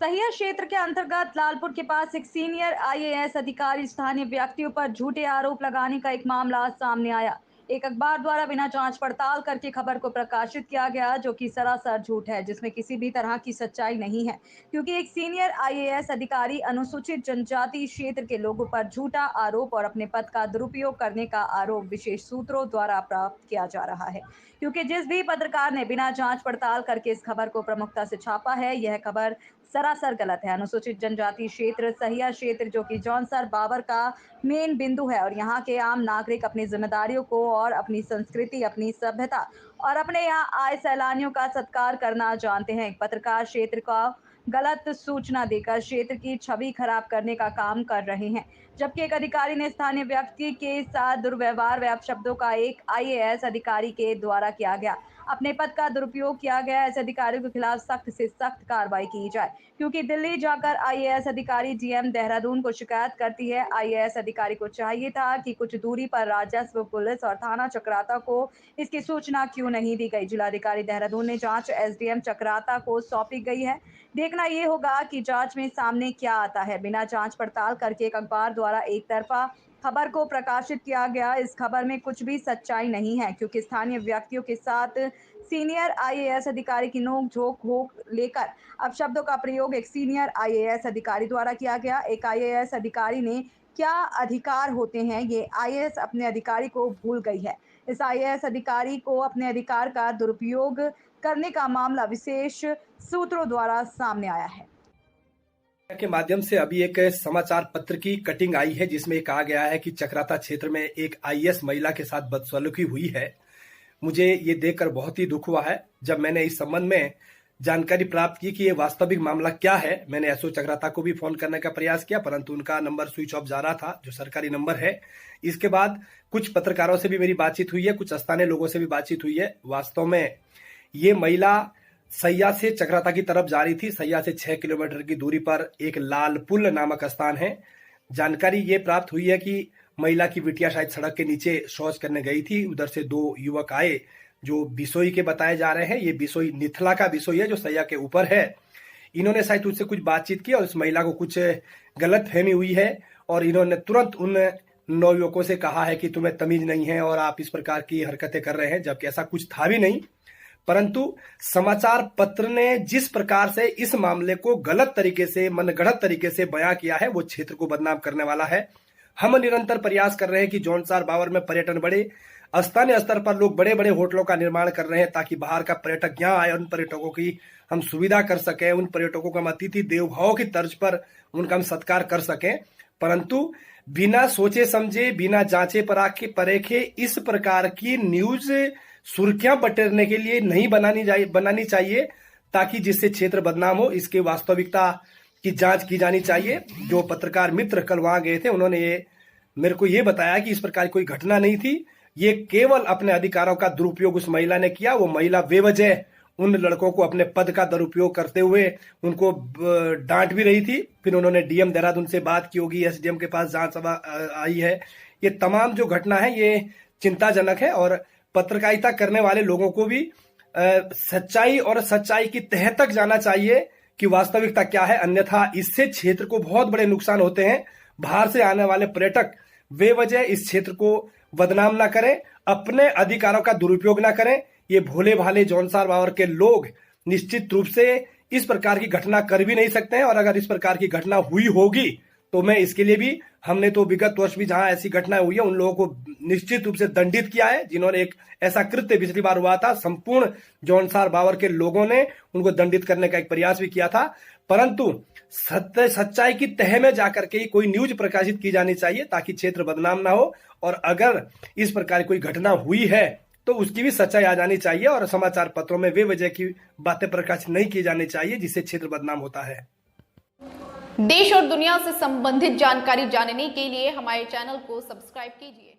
सहिया क्षेत्र के अंतर्गत लालपुर के पास एक सीनियर आईएएस अधिकारी स्थानीय व्यक्तियों पर झूठे आरोप लगाने का एक मामला सामने आया। एक अखबार द्वारा बिना जांच पड़ताल करके खबर को प्रकाशित किया गया, जो कि सरासर झूठ है, जिसमें किसी भी तरह की सच्चाई नहीं है। क्योंकि एक सीनियर आईएएस अधिकारी अनुसूचित जनजाति क्षेत्र के लोगों पर झूठा आरोप और अपने पद का दुरुपयोग करने का आरोप विशेष सूत्रों द्वारा प्राप्त किया जा रहा है। क्योंकि जिस भी पत्रकार ने बिना जांच पड़ताल करके इस खबर को प्रमुखता से छापा है, यह खबर सरासर गलत है। अनुसूचित जनजाति क्षेत्र सहिया क्षेत्र, जो कि जौनसर बावर का मेन बिंदु है, और यहाँ के आम नागरिक अपनी जिम्मेदारियों को और अपनी संस्कृति, अपनी सभ्यता और अपने यहाँ आए सैलानियों का सत्कार करना जानते हैं। एक पत्रकार क्षेत्र का गलत सूचना देकर क्षेत्र की छवि खराब करने का काम कर रहे हैं, जबकि एक अधिकारी ने स्थानीय व्यक्ति के साथ दुर्व्यवहार व अपशब्दों का एक आईएएस अधिकारी के द्वारा किया गया, अपने पद का दुरुपयोग किया गया। ऐसे अधिकारियों के खिलाफ सख्त से सख्त कार्रवाई की जाए, क्योंकि दिल्ली जाकर आईएएस अधिकारी डीएम देहरादून को शिकायत करती है। आईएएस अधिकारी को चाहिए था कि कुछ दूरी पर राजस्व, पुलिस और थाना चक्राता को इसकी सूचना क्यों नहीं दी गई। जिलाधिकारी देहरादून ने जांच एसडीएम चक्राता को सौंपी गई है। देखना ये होगा कि जांच में सामने क्या आता है। बिना जांच पड़ताल करके एक अखबार द्वारा एक तरफा खबर को प्रकाशित किया गया। इस खबर में कुछ भी सच्चाई नहीं है, क्योंकि स्थानीय व्यक्तियों के साथ सीनियर आईएएस अधिकारी की नोक-झोंक हो लेकर अपशब्दों का प्रयोग एक सीनियर आईएएस अधिकारी द्वारा किया गया। एक आईएएस अधिकारी ने क्या अधिकार होते हैं, ये आईएएस अपने अधिकारी को भूल गई है। इस आईएएस अधिकारी को अपने अधिकार का दुरुपयोग करने का मामला विशेष सूत्रों द्वारा सामने आया है। के माध्यम से अभी एक समाचार पत्र की कटिंग आई है, जिसमें कहा गया है कि चक्राता क्षेत्र में एक आईएएस महिला के साथ बदसलूकी हुई है। मुझे ये देखकर बहुत ही दुख हुआ है। जब मैंने इस संबंध में जानकारी प्राप्त की कि ये वास्तविक मामला क्या है, मैंने एसओ चक्राता को भी फोन करने का प्रयास किया, परंतु उनका नंबर स्विच ऑफ जा रहा था, जो सरकारी नंबर है। इसके बाद कुछ पत्रकारों से भी मेरी बातचीत हुई है, कुछ स्थानीय लोगों से भी बातचीत हुई है। वास्तव में ये महिला सैया से चक्राता की तरफ जा रही थी। सैया से 6 किलोमीटर की दूरी पर एक लालपुल नामक स्थान है। जानकारी ये प्राप्त हुई है कि महिला की बिटिया शायद सड़क के नीचे शौच करने गई थी। उधर से 2 युवक आए, जो बिसोई के बताए जा रहे हैं। ये बिसोई निथला का बिसोई है, जो सैया के ऊपर है। इन्होंने शायद उससे कुछ बातचीत की और उस महिला को कुछ गलत फहमी हुई है, और इन्होंने तुरंत उन 9 युवकों से कहा है कि तुम्हें तमीज नहीं है और आप इस प्रकार की हरकतें कर रहे हैं, जबकि ऐसा कुछ था भी नहीं। परंतु समाचार पत्र ने जिस प्रकार से इस मामले को गलत तरीके से, मनगढ़ंत तरीके से बयां किया है, वो क्षेत्र को बदनाम करने वाला है। हम निरंतर प्रयास कर रहे हैं कि जौनसार बावर में पर्यटन बढ़े। स्थानीय स्तर पर लोग बड़े बड़े होटलों का निर्माण कर रहे हैं, ताकि बाहर का पर्यटक यहाँ आए और उन पर्यटकों की हम सुविधा कर सकें। उन पर्यटकों को हम अतिथि देवो भव की तर्ज पर उनका हम सत्कार कर सकें। परंतु बिना सोचे समझे, बिना जांचे परेखे इस प्रकार की न्यूज सुर्खियां बटोरने के लिए नहीं बनानी चाहिए, ताकि जिससे क्षेत्र बदनाम हो। इसके वास्तविकता की जांच की जानी चाहिए। जो पत्रकार मित्र कल वहां गए थे, उन्होंने मेरे को ये बताया कि इस प्रकार कोई घटना नहीं थी। ये केवल अपने अधिकारों का दुरुपयोग उस महिला ने किया। वो महिला बेवजह उन लड़कों को अपने पद का दुरुपयोग करते हुए उनको डांट भी रही थी। फिर उन्होंने डीएम देहरादून से बात की होगी, एसडीएम के पास जांच आई है। ये तमाम जो घटना है, ये चिंताजनक है, और पत्रकारिता करने वाले लोगों को भी सच्चाई की तह तक जाना चाहिए कि वास्तविकता क्या है। अन्यथा इससे क्षेत्र को बहुत बड़े नुकसान होते हैं। बाहर से आने वाले पर्यटक बेवजह इस क्षेत्र को बदनाम ना करें, अपने अधिकारों का दुरुपयोग ना करें। ये भोले भाले जौनसार बावर के लोग निश्चित रूप से इस प्रकार की घटना कर भी नहीं सकते हैं, और अगर इस प्रकार की घटना हुई होगी तो मैं इसके लिए भी, हमने तो विगत वर्ष भी जहां ऐसी घटनाएं हुई है, उन लोगों को निश्चित रूप से दंडित किया है। जिन्होंने एक ऐसा कृत्य पिछली बार हुआ था, संपूर्ण जौनसार बावर के लोगों ने उनको दंडित करने का एक प्रयास भी किया था। परंतु सच्चाई की तह में जाकर के ही कोई न्यूज प्रकाशित की जानी चाहिए, ताकि क्षेत्र बदनाम ना हो। और अगर इस प्रकार कोई घटना हुई है तो उसकी भी सच्चाई आ जानी चाहिए, और समाचार पत्रों में बेवजह की बातें प्रकाशित नहीं की जानी चाहिए, जिससे क्षेत्र बदनाम होता है। देश और दुनिया से संबंधित जानकारी जानने के लिए हमारे चैनल को सब्सक्राइब कीजिए।